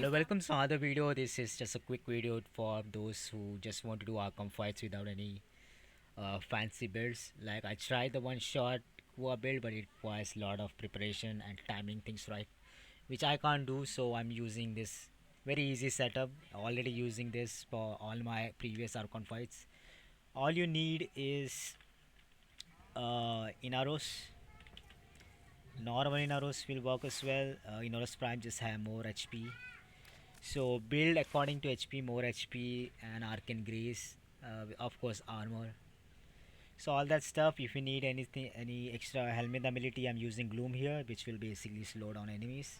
Hello, welcome to another video. This is just a quick video for those who just want to do Arkham fights without any fancy builds. Like I tried the one shot Kua build, but it requires a lot of preparation and timing things right, which I can't do. So I'm using this very easy setup. Already using this for all my previous Archon fights. All you need is Inaros. Normal Inaros will work as well. Inaros Prime just have more HP. So build according to HP, more HP and Arcane Grace, of course armor. So all that stuff. If you need anything, any extra helmet ability, I'm using Gloom here, which will basically slow down enemies.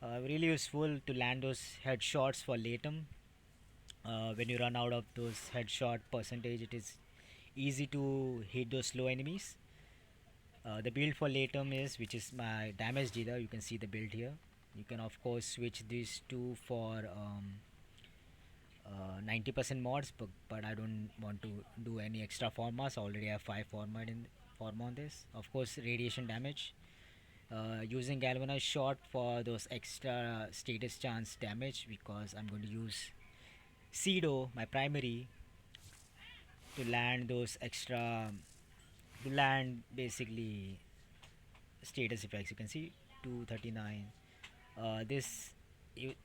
Really useful to land those headshots for Latum. When you run out of those headshot percentage, it is easy to hit those slow enemies. The build for Latum is, which is my damage dealer. You can see the build here. You can of course switch these two for 90% mods, but I don't want to do any extra formas. I already have 5 form on this. Of course, radiation damage. Using galvanized shot for those extra status chance damage, because I'm going to use Cedo, my primary, to land those extra, to land basically status effects. You can see 239. This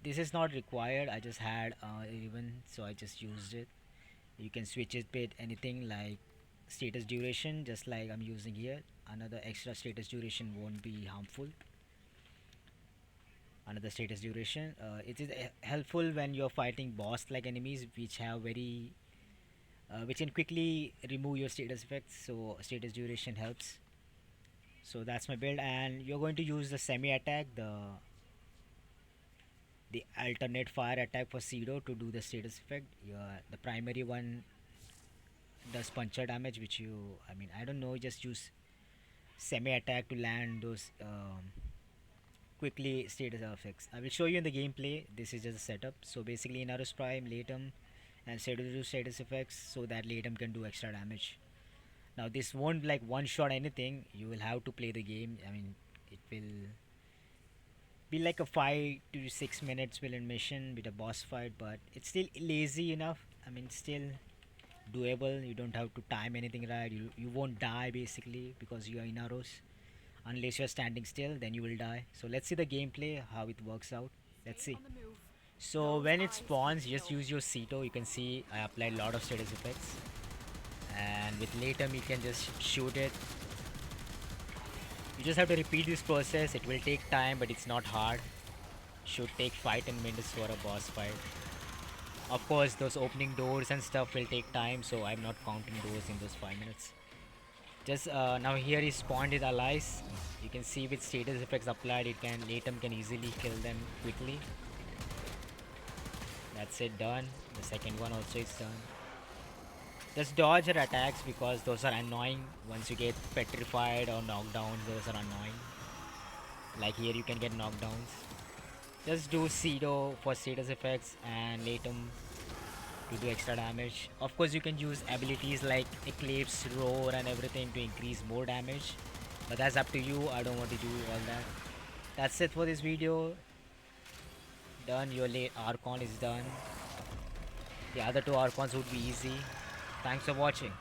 is not required. I just had even, so I just used it. You can switch it with anything like status duration, just like I'm using here. Another extra status duration won't be harmful. Another status duration, it is helpful when you're fighting boss like enemies which have very which can quickly remove your status effects, so status duration helps. So that's my build, and you're going to use the semi attack, the alternate fire attack for Cedo to do the status effect. The primary one does puncture damage, which I don't know, just use semi attack to land those quickly status effects. I will show you in the gameplay. This is just a setup. So basically, Inarus Prime, Latum, and Cedo do status effects so that Latum can do extra damage. Now this won't like one shot anything. You will have to play the game. It will be like a 5 to 6 minutes villain mission with a boss fight, but it's still lazy enough. Still doable. You don't have to time anything right. You won't die basically because you are in arrows. Unless you're standing still, then you will die. So let's see the gameplay, how it works out. Let's see. So when it spawns, just use your Ceto. You can see I applied a lot of status effects, and with Latum you can just shoot it. You just have to repeat this process. It will take time, but it's not hard. Should take 5-10 minutes for a boss fight. Of course, those opening doors and stuff will take time, so I'm not counting those in those 5 minutes. Just now here is spawned with allies. You can see with status effects applied, Latum can easily kill them quickly. That's it, done. The second one also is done. Just dodge her attacks because those are annoying. Once you get petrified or knocked down, those are annoying. Like here you can get knockdowns. Just do Cedo for status effects and Latum to do extra damage. Of course you can use abilities like Eclipse, Roar and everything to increase more damage. But that's up to you. I don't want to do all that. That's it for this video. Done. Your late Archon is done. The other two Archons would be easy. Thanks for watching.